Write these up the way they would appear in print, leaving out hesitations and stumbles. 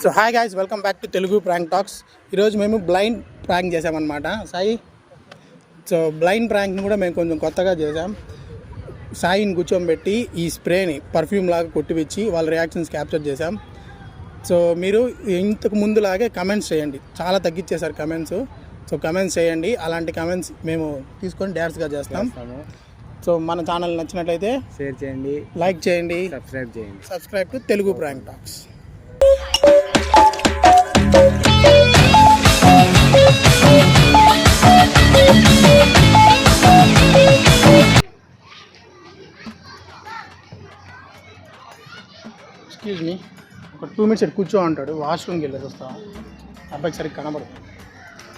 So hi guys, welcome back to Telugu prank talks. ఈరోజు మేము blind prank చేసామన్నమాట Sai. So blind ప్రాంక్ని కూడా మేము కొంచెం కొత్తగా చేసాం. సాయిని కూర్చోబెట్టి ఈ స్ప్రేని పర్ఫ్యూమ్ లాగా కొట్టిపిచ్చి వాళ్ళ రియాక్షన్స్ క్యాప్చర్ చేసాం. సో మీరు ఇంతకు ముందులాగే కమెంట్స్ చేయండి. చాలా తగ్గించేశారు కమెంట్స్. సో కమెంట్స్ చేయండి. అలాంటి కమెంట్స్ మేము తీసుకొని డ్యాన్స్గా చేస్తాం. సో మన ఛానల్ నచ్చినట్లయితే షేర్ చేయండి, లైక్ చేయండి, subscribe to Telugu prank talks. Excuse me, ఒక 2 minutes కూర్చో అంటాడు. వాష్రూమ్కి వెళ్ళేది వస్తా. అబ్బాయికి సరిగ్గా కనబడదు.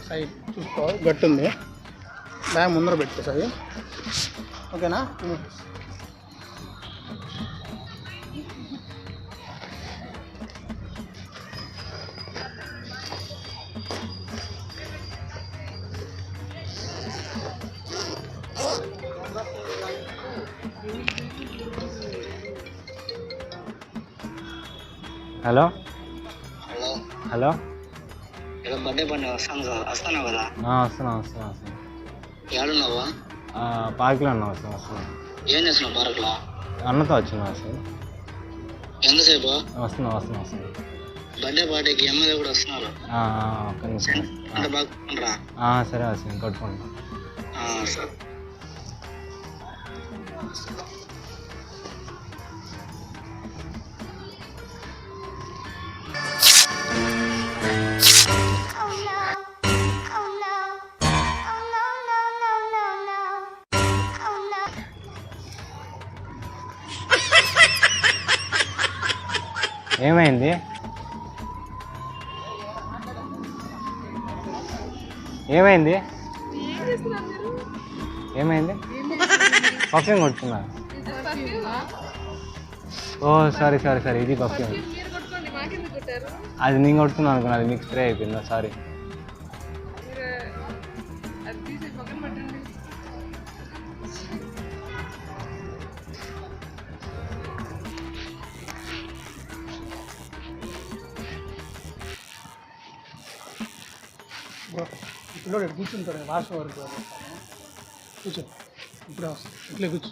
సైడ్ చూసుకో, గట్టుంది. బ్యాగ్ ముందర పెట్టేసాయి. ఓకేనా? 2 minutes. హలో హలో హలో ఇలా బర్త్డే వస్తాను కదా? వస్తున్నా. ఏడున్నావా? పార్క్లో ఉన్నా. వస్తున్నా. ఏం చేస్తున్నావు పార్క్లో? అన్నతో వచ్చిన అసలు. ఎంతసేపు? వస్తున్నా. బర్త్డే పార్టీకి ఎమ్మెల్యే కూడా వస్తున్నారు. ఒక్క నిమిషం. అంటే బాగుంటారా? సరే వస్తుంది, కొట్టుకుంటా. సరే. ఏమైంది? పర్ఫ్యూమ్ కొట్టుకున్నా. ఓ సారీ, ఇది పర్ఫ్యూమ్. అది నేను కొట్టుకున్నాను అనుకున్నా, అది మీకు స్ప్రే అయిపోయిందా? సారీ. ఇప్పుడు కూర్చుంటాడు. వాష్రూమ్ వరకు కూర్చో. ఇప్పుడే వస్తాను. ఇట్లే కూర్చో.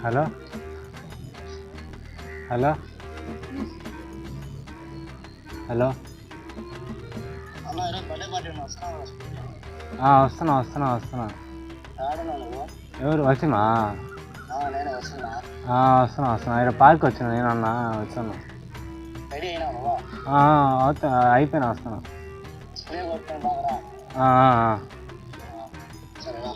హలో బర్త్డే పార్టీ వస్తున్నావు? వస్తున్నా. ఏడున్నావు నువ్వు? ఎవరు? వచ్చినా? నేనే వస్తున్నా. వస్తున్నా. ఇక్కడ పార్క్ వచ్చిన. నేను అన్నా వచ్చాను. రెడీ అయినా నువ్వు? అయిపోయినా. వస్తున్నా. స్ప్రే కొట్టుకుని బాగా. సరేనా?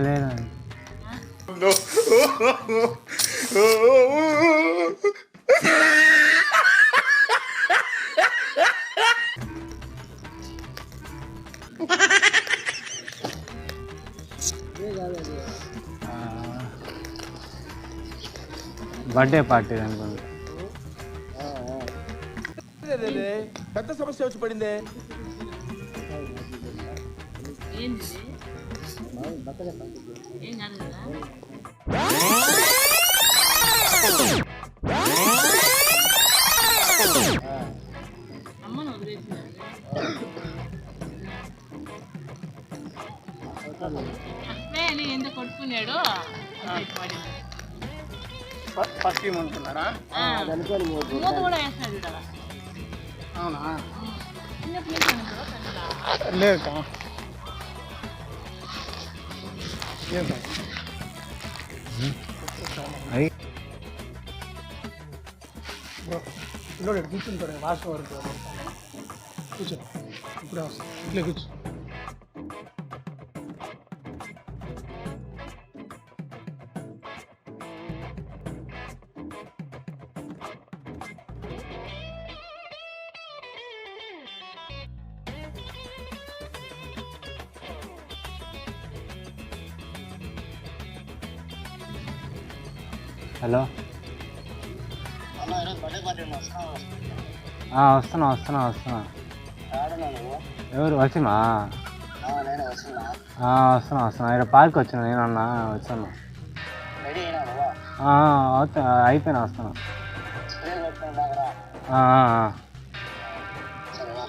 లేదండి. బర్త్డే పార్టీ అనుకోండి. పెద్ద సమస్య వచ్చి పడిందే. ఎంత కొట్టుకున్నాడు. పర్ఫ్యూమ్ అనుకున్నారా? మూత కూడా వేస్తాడు కదా. అవునా? లేదు ఏం సాయి అది బ్రో పిల్లోడు ఇక్కడ కూర్చుంటాడు వాష్ వరకు కూర్చో ఇప్పుడే వస్తా ఇట్లే కూర్చో హలో అన్న ఈరోజు బర్త్డే పార్టీ ఉంది వస్తున్నా ఆడున్నా నువ్వు ఎవరు వసీమా నేనే వస్తున్నా వస్తున్నా ఇక్కడ పార్క్ వచ్చిన నేను అన్న వచ్చాను రెడీ అయినా నువ్వు అయిపోయినా వస్తున్నా స్ప్రే కొట్టుకుని బాగా సరేనా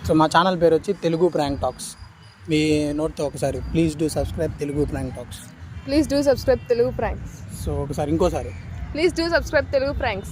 సో మా ఛానల్ పేరు వచ్చి తెలుగు ప్రాంక్ టాక్స్. మీ నోట్తో ఒకసారి please do subscribe Telugu prank talks. Please do subscribe Telugu Pranks. So ఒకసారి ఇంకోసారి Please do subscribe Telugu Pranks.